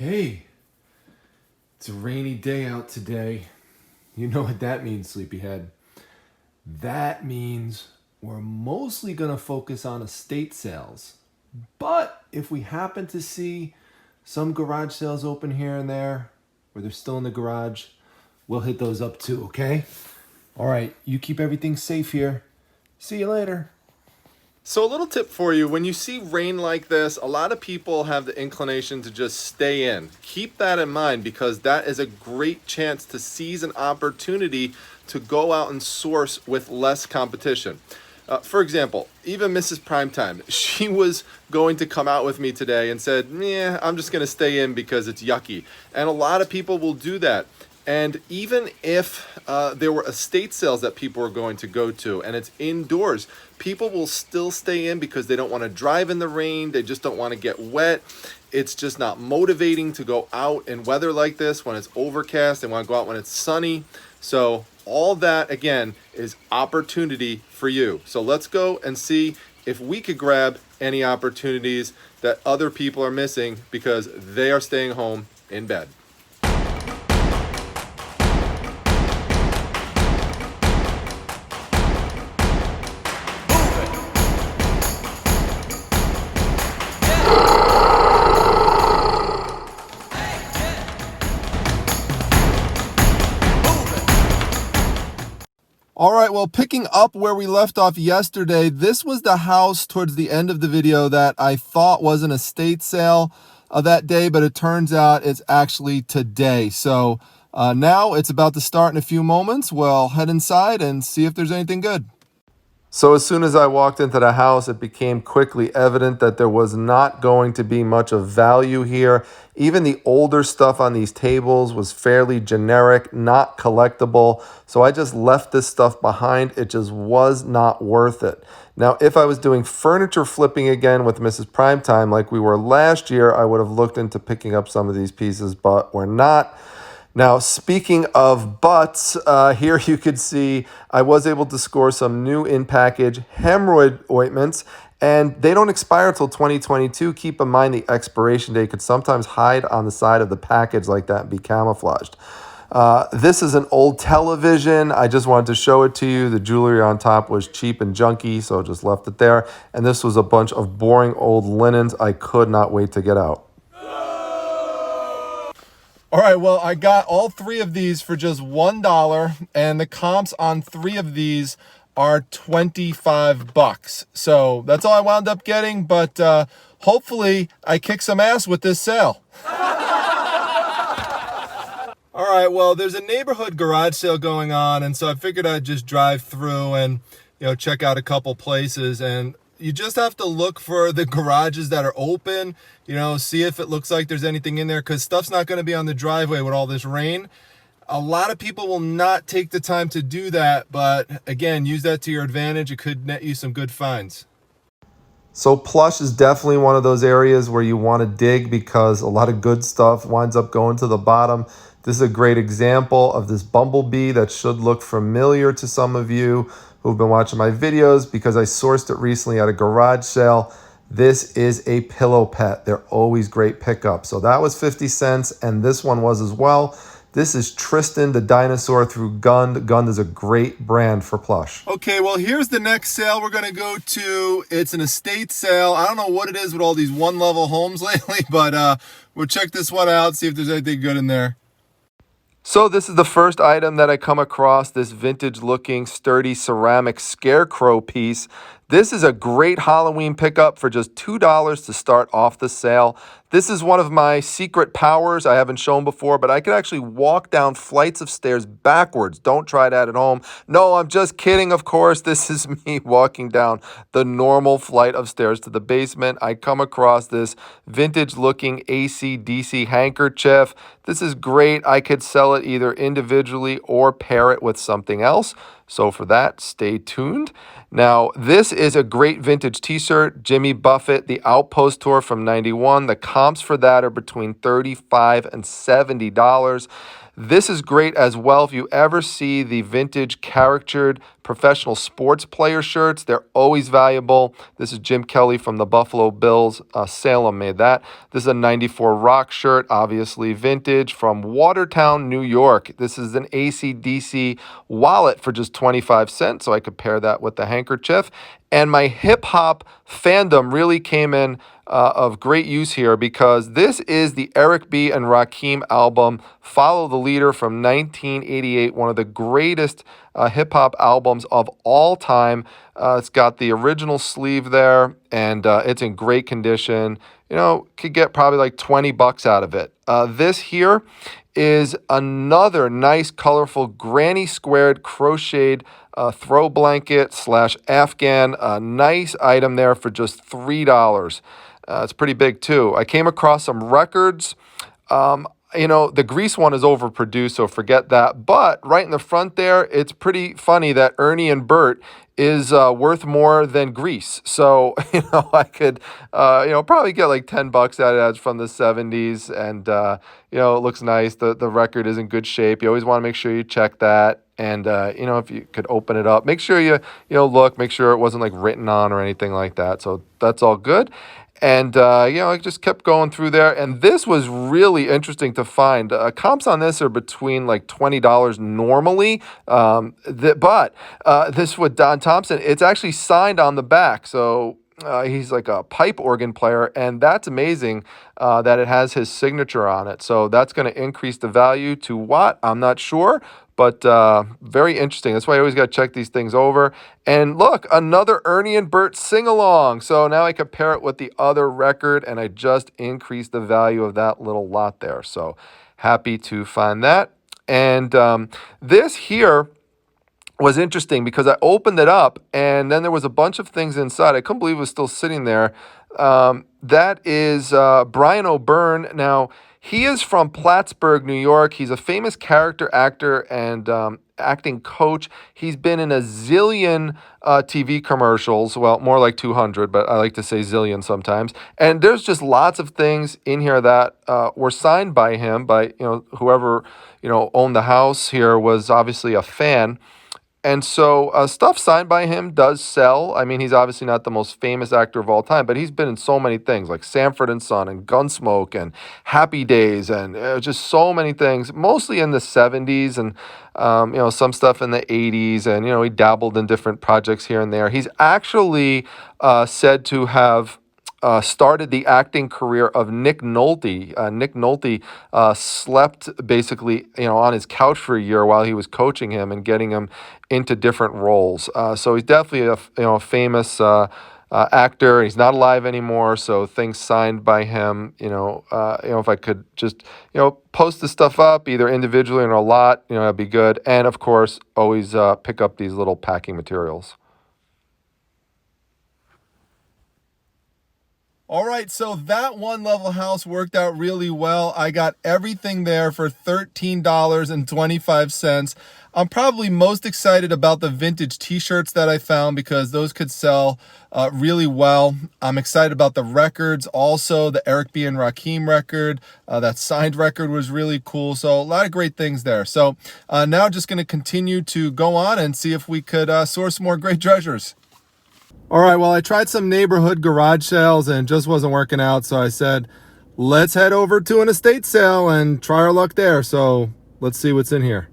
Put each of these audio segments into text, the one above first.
Hey, it's a rainy day out today. You know what that means, sleepyhead. That means we're mostly going to focus on estate sales. But if we happen to see some garage sales open here and there, where they're still in the garage, we'll hit those up too, okay? All right, you keep everything safe here. See you later. So a little tip for you, when you see rain like this, a lot of people have the inclination to just stay in. Keep that in mind because that is a great chance to seize an opportunity to go out and source with less competition. For example, even Mrs. Primetime, she was going to come out with me today and said, yeah, I'm just going to stay in because it's yucky. And a lot of people will do that. And even if there were estate sales that people are going to go to and it's indoors, people will still stay in because they don't want to drive in the rain. They just don't want to get wet. It's just not motivating to go out in weather like this when it's overcast. They want to go out when it's sunny. So all that, again, is opportunity for you. So let's go and see if we could grab any opportunities that other people are missing because they are staying home in bed. All right, well, picking up where we left off yesterday, this was the house towards the end of the video that I thought was an estate sale of that day, but it turns out it's actually today. So now it's about to start in a few moments. We'll head inside and see if there's anything good. So as soon as I walked into the house, it became quickly evident that there was not going to be much of value here. Even the older stuff on these tables was fairly generic, not collectible. So I just left this stuff behind. It just was not worth it. Now, if I was doing furniture flipping again with Mrs. Primetime like we were last year, I would have looked into picking up some of these pieces, but we're not. Now, speaking of butts, here you could see I was able to score some new in-package hemorrhoid ointments, and they don't expire until 2022. Keep in mind the expiration date could sometimes hide on the side of the package like that and be camouflaged. This is an old television. I just wanted to show it to you. The jewelry on top was cheap and junky, so just left it there. And this was a bunch of boring old linens I could not wait to get out. All right, well, I got all three of these for just $1, and the comps on three of these are $25. So that's all I wound up getting, but hopefully I kick some ass with this sale. All right, well, there's a neighborhood garage sale going on, and so I figured I'd just drive through and, check out a couple places. And you just have to look for the garages that are open, see if it looks like there's anything in there, because stuff's not going to be on the driveway with all this rain. A lot of people will not take the time to do that, but again, use that to your advantage. It could net you some good finds. So plush is definitely one of those areas where you want to dig because a lot of good stuff winds up going to the bottom. This is a great example of this bumblebee that should look familiar to some of you who've been watching my videos because I sourced it recently at a garage sale. This is a pillow pet. They're always great pickup. So that was 50 cents and this one was as well. This is Tristan the dinosaur through Gund. Gund is a great brand for plush. Okay, well, here's the next sale we're going to go to. It's an estate sale. I don't know what it is with all these one-level homes lately, but we'll check this one out, see if there's anything good in there. So this is the first item that I come across, this vintage-looking, sturdy ceramic scarecrow piece. This is a great Halloween pickup for just $2 to start off the sale. This is one of my secret powers I haven't shown before, but I can actually walk down flights of stairs backwards. Don't try that at home. No, I'm just kidding, of course. This is me walking down the normal flight of stairs to the basement. I come across this vintage-looking AC/DC handkerchief. This is great. I could sell it either individually or pair it with something else. So for that, stay tuned. Now, this is a great vintage t-shirt, Jimmy Buffett, the Outpost Tour from '91. The comps for that are between $35 and $70. This is great as well if you ever see the vintage caricatured professional sports player shirts. They're always valuable. This is Jim Kelly from the Buffalo Bills. Salem made that. This is a 94 Rock shirt, obviously vintage, from Watertown, New York. This is an AC/DC wallet for just 25 cents, so I could pair that with the handkerchief. And my hip-hop fandom really came in of great use here, because this is the Eric B. and Rakim album, Follow the Leader, from 1988, one of the greatest hip-hop albums of all time. It's got the original sleeve there, and it's in great condition. You know, could get probably like 20 bucks out of it. This here is another nice, colorful, granny squared crocheted throw blanket / Afghan. A nice item there for just $3. It's pretty big too. I came across some records. You know, the Grease one is overproduced, so forget that. But right in the front there, it's pretty funny that Ernie and Bert is worth more than Grease. So, you know, I could, probably get like 10 bucks out of that. It's from the 70s, and, it looks nice. The record is in good shape. You always want to make sure you check that. And, if you could open it up, make sure you look, make sure it wasn't like written on or anything like that. So that's all good. And, I just kept going through there. And this was really interesting to find. Comps on this are between like $20 normally. But this with Don Thompson, it's actually signed on the back. So he's like a pipe organ player. And that's amazing that it has his signature on it. So that's going to increase the value to what? I'm not sure. But very interesting. That's why I always got to check these things over. And look, another Ernie and Bert sing-along. So now I compare it with the other record, and I just increased the value of that little lot there. So happy to find that. And this here was interesting because I opened it up, and then there was a bunch of things inside. I couldn't believe it was still sitting there. That is Brian O'Byrne. Now, he is from Plattsburgh, New York. He's a famous character actor and acting coach. He's been in a zillion TV commercials. Well, more like 200, but I like to say zillion sometimes. And there's just lots of things in here that were signed by him, by whoever owned the house here was obviously a fan. And so stuff signed by him does sell. I mean, he's obviously not the most famous actor of all time, but he's been in so many things like Sanford and Son and Gunsmoke and Happy Days and just so many things, mostly in the 70s and, some stuff in the 80s. And, he dabbled in different projects here and there. He's actually said to have started the acting career of Nick Nolte. Nick Nolte slept basically, on his couch for a year while he was coaching him and getting him into different roles. So he's definitely a famous actor. He's not alive anymore, so things signed by him. If I could just post this stuff up either individually or a lot, that'd be good. And of course, always pick up these little packing materials. All right, so that one level house worked out really well. I got everything there for $13.25. I'm probably most excited about the vintage t-shirts that I found because those could sell really well. I'm excited about the records. Also, the Eric B. and Rakim record, that signed record was really cool. So a lot of great things there. So now just going to continue to go on and see if we could source more great treasures. All right, well, I tried some neighborhood garage sales and it just wasn't working out. So I said, let's head over to an estate sale and try our luck there. So let's see what's in here.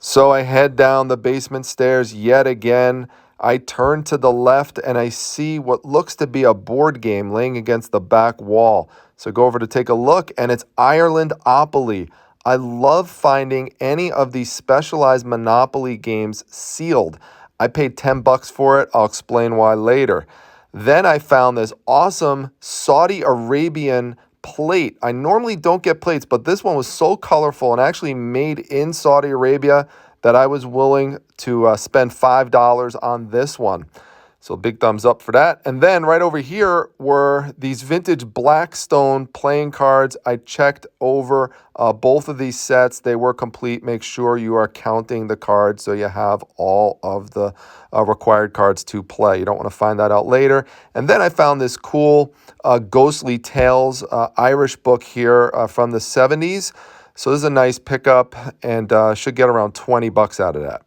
So I head down the basement stairs yet again. I turn to the left and I see what looks to be a board game laying against the back wall. So I go over to take a look, and it's Ireland-opoly. I love finding any of these specialized Monopoly games sealed. I paid 10 bucks for it. I'll explain why later. Then I found this awesome Saudi Arabian plate. I normally don't get plates, but this one was so colorful and actually made in Saudi Arabia that I was willing to spend $5 on this one. So big thumbs up for that. And then right over here were these vintage Blackstone playing cards. I checked over both of these sets. They were complete. Make sure you are counting the cards so you have all of the required cards to play. You don't want to find that out later. And then I found this cool Ghostly Tales Irish book here from the 70s. So this is a nice pickup and should get around 20 bucks out of that.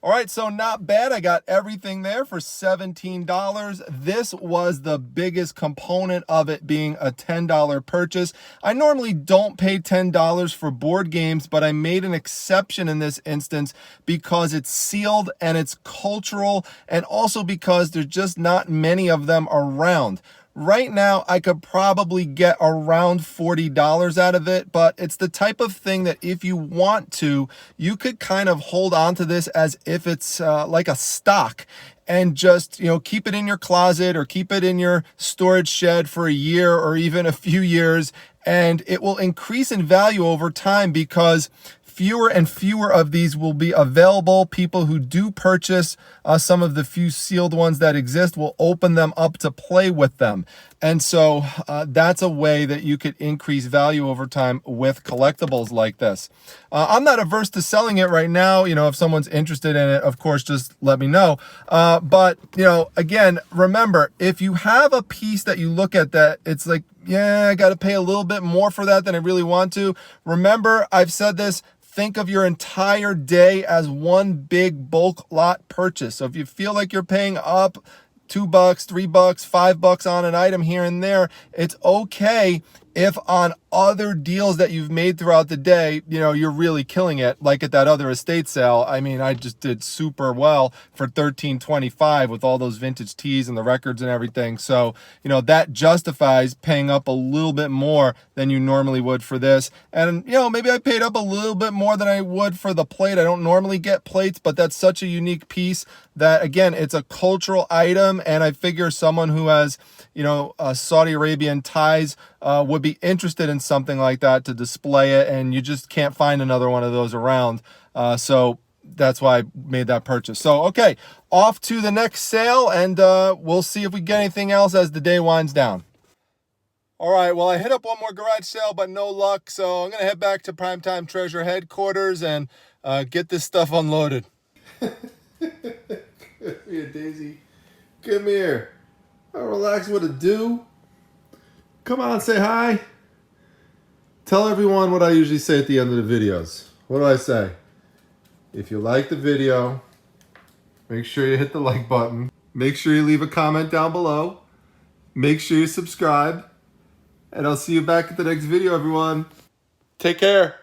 All right, so not bad. I got everything there for $17. This was the biggest component of it being a $10 purchase. I normally don't pay $10 for board games, but I made an exception in this instance because it's sealed and it's cultural, and also because there's just not many of them around. Right now, I could probably get around $40 out of it, but it's the type of thing that if you want to, you could kind of hold on to this as if it's like a stock, and just, keep it in your closet or keep it in your storage shed for a year or even a few years, and it will increase in value over time because fewer and fewer of these will be available. People who do purchase some of the few sealed ones that exist will open them up to play with them. And so that's a way that you could increase value over time with collectibles like this. I'm not averse to selling it right now. If someone's interested in it, of course, just let me know. But, again, remember, if you have a piece that you look at that it's like, yeah, I got to pay a little bit more for that than I really want to. Remember, I've said this, think of your entire day as one big bulk lot purchase. So if you feel like you're paying up $2, $3, $5 on an item here and there, it's okay if on other deals that you've made throughout the day, you're really killing it. Like at that other estate sale, I mean, I just did super well for $13.25 with all those vintage tees and the records and everything. So, that justifies paying up a little bit more than you normally would for this. And, maybe I paid up a little bit more than I would for the plate. I don't normally get plates, but that's such a unique piece that, again, it's a cultural item. And I figure someone who has, Saudi Arabian ties would be interested in something like that to display it, and you just can't find another one of those around. So that's why I made that purchase. So, okay, off to the next sale, and we'll see if we get anything else as the day winds down. All right, well, I hit up one more garage sale, but no luck. So I'm going to head back to Primetime Treasure headquarters and get this stuff unloaded. Come here, Daisy. Come here. I'll relax what to do. Come on, say hi. Tell everyone what I usually say at the end of the videos. What do I say? If you like the video, make sure you hit the like button. Make sure you leave a comment down below. Make sure you subscribe. And I'll see you back at the next video, everyone. Take care.